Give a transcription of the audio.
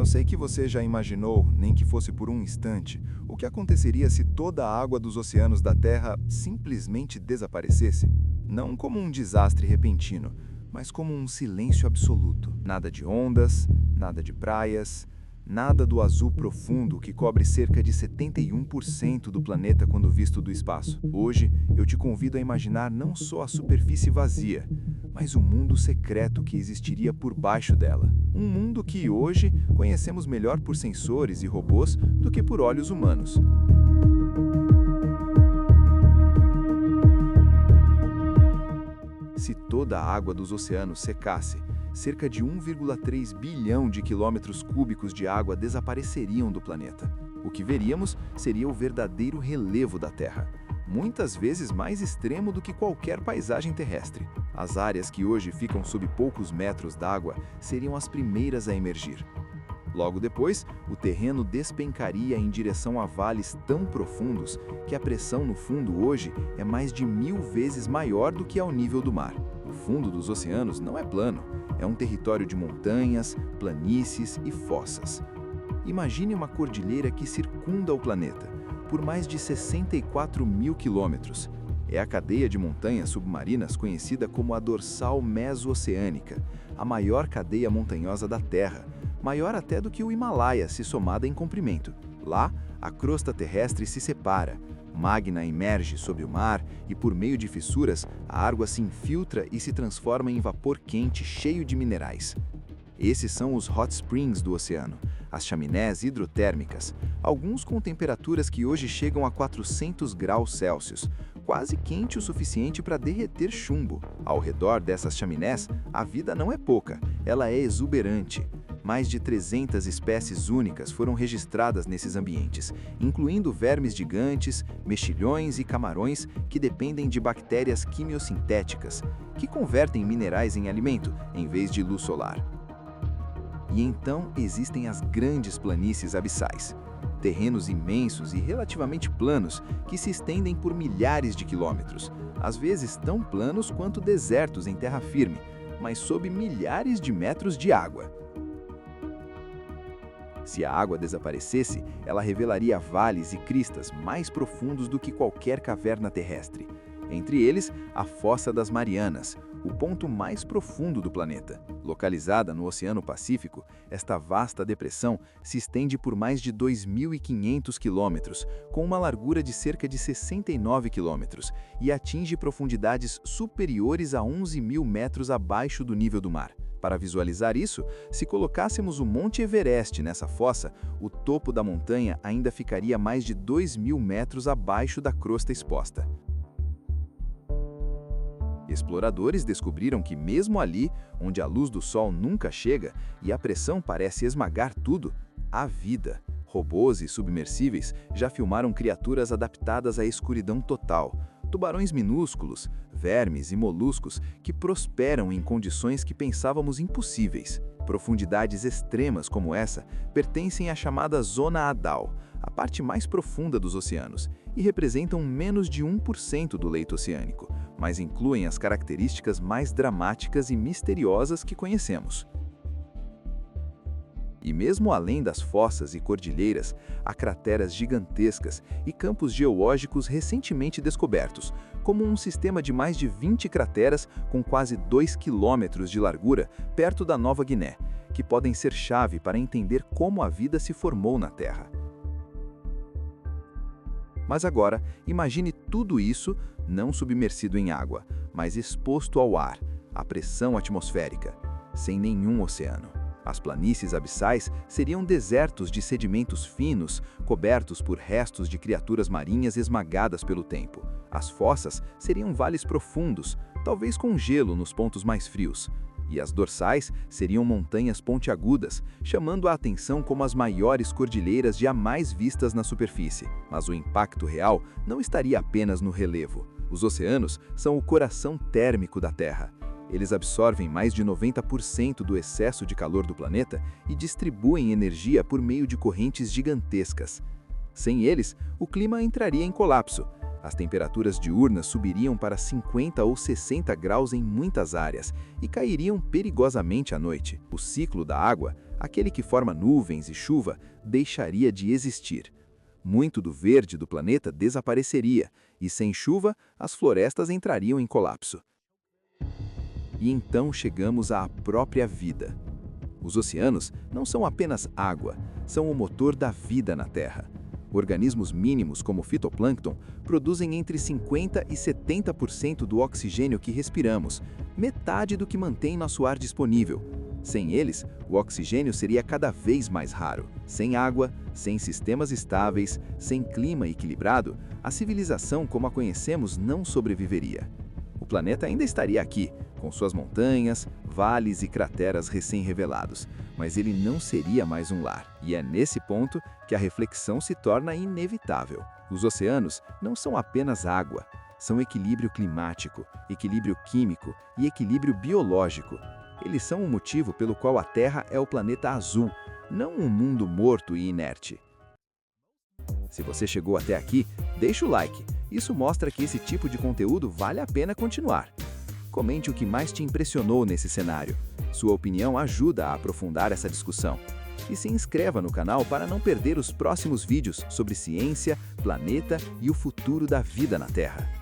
Eu sei que você já imaginou, nem que fosse por um instante, o que aconteceria se toda a água dos oceanos da Terra simplesmente desaparecesse? Não como um desastre repentino, mas como um silêncio absoluto. Nada de ondas, nada de praias, nada do azul profundo que cobre cerca de 71% do planeta quando visto do espaço. Hoje, eu te convido a imaginar não só a superfície vazia, mas o mundo secreto que existiria por baixo dela. Um mundo que hoje conhecemos melhor por sensores e robôs do que por olhos humanos. Se toda a água dos oceanos secasse, cerca de 1,3 bilhão de quilômetros cúbicos de água desapareceriam do planeta. O que veríamos seria o verdadeiro relevo da Terra, muitas vezes mais extremo do que qualquer paisagem terrestre. As áreas que hoje ficam sob poucos metros d'água seriam as primeiras a emergir. Logo depois, o terreno despencaria em direção a vales tão profundos que a pressão no fundo hoje é mais de 1000 vezes maior do que ao nível do mar. O fundo dos oceanos não é plano, é um território de montanhas, planícies e fossas. Imagine uma cordilheira que circunda o planeta, por mais de 64 mil quilômetros. É a cadeia de montanhas submarinas conhecida como a dorsal meso-oceânica, a maior cadeia montanhosa da Terra, maior até do que o Himalaia se somada em comprimento. Lá, a crosta terrestre se separa, magma emerge sob o mar e, por meio de fissuras, a água se infiltra e se transforma em vapor quente cheio de minerais. Esses são os hot springs do oceano, as chaminés hidrotérmicas, alguns com temperaturas que hoje chegam a 400 graus Celsius, quase quente o suficiente para derreter chumbo. Ao redor dessas chaminés, a vida não é pouca, ela é exuberante. Mais de 300 espécies únicas foram registradas nesses ambientes, incluindo vermes gigantes, mexilhões e camarões que dependem de bactérias quimiosintéticas, que convertem minerais em alimento, em vez de luz solar. E então existem as grandes planícies abissais, terrenos imensos e relativamente planos que se estendem por milhares de quilômetros, às vezes tão planos quanto desertos em terra firme, mas sob milhares de metros de água. Se a água desaparecesse, ela revelaria vales e cristas mais profundos do que qualquer caverna terrestre. Entre eles, a Fossa das Marianas, o ponto mais profundo do planeta. Localizada no Oceano Pacífico, esta vasta depressão se estende por mais de 2.500 quilômetros, com uma largura de cerca de 69 quilômetros, e atinge profundidades superiores a 11.000 metros abaixo do nível do mar. Para visualizar isso, se colocássemos o Monte Everest nessa fossa, o topo da montanha ainda ficaria mais de 2.000 metros abaixo da crosta exposta. Exploradores descobriram que mesmo ali, onde a luz do sol nunca chega e a pressão parece esmagar tudo, há vida. Robôs e submersíveis já filmaram criaturas adaptadas à escuridão total, tubarões minúsculos, vermes e moluscos que prosperam em condições que pensávamos impossíveis. Profundidades extremas como essa pertencem à chamada Zona Hadal, a parte mais profunda dos oceanos, e representam menos de 1% do leito oceânico, mas incluem as características mais dramáticas e misteriosas que conhecemos. E mesmo além das fossas e cordilheiras, há crateras gigantescas e campos geológicos recentemente descobertos, como um sistema de mais de 20 crateras com quase 2 quilômetros de largura perto da Nova Guiné, que podem ser chave para entender como a vida se formou na Terra. Mas agora, imagine tudo isso não submersido em água, mas exposto ao ar, à pressão atmosférica, sem nenhum oceano. As planícies abissais seriam desertos de sedimentos finos, cobertos por restos de criaturas marinhas esmagadas pelo tempo. As fossas seriam vales profundos, talvez com gelo nos pontos mais frios. E as dorsais seriam montanhas pontiagudas, chamando a atenção como as maiores cordilheiras jamais vistas na superfície. Mas o impacto real não estaria apenas no relevo. Os oceanos são o coração térmico da Terra. Eles absorvem mais de 90% do excesso de calor do planeta e distribuem energia por meio de correntes gigantescas. Sem eles, o clima entraria em colapso. As temperaturas diurnas subiriam para 50 ou 60 graus em muitas áreas e cairiam perigosamente à noite. O ciclo da água, aquele que forma nuvens e chuva, deixaria de existir. Muito do verde do planeta desapareceria e, sem chuva, as florestas entrariam em colapso. E então chegamos à própria vida. Os oceanos não são apenas água, são o motor da vida na Terra. Organismos mínimos, como o fitoplâncton, produzem entre 50% e 70% do oxigênio que respiramos, metade do que mantém nosso ar disponível. Sem eles, o oxigênio seria cada vez mais raro. Sem água, sem sistemas estáveis, sem clima equilibrado, a civilização como a conhecemos não sobreviveria. O planeta ainda estaria aqui, com suas montanhas, vales e crateras recém-revelados, mas ele não seria mais um lar. E é nesse ponto que a reflexão se torna inevitável. Os oceanos não são apenas água, são equilíbrio climático, equilíbrio químico e equilíbrio biológico. Eles são o motivo pelo qual a Terra é o planeta azul, não um mundo morto e inerte. Se você chegou até aqui, deixa o like. Isso mostra que esse tipo de conteúdo vale a pena continuar. Comente o que mais te impressionou nesse cenário. Sua opinião ajuda a aprofundar essa discussão. E se inscreva no canal para não perder os próximos vídeos sobre ciência, planeta e o futuro da vida na Terra.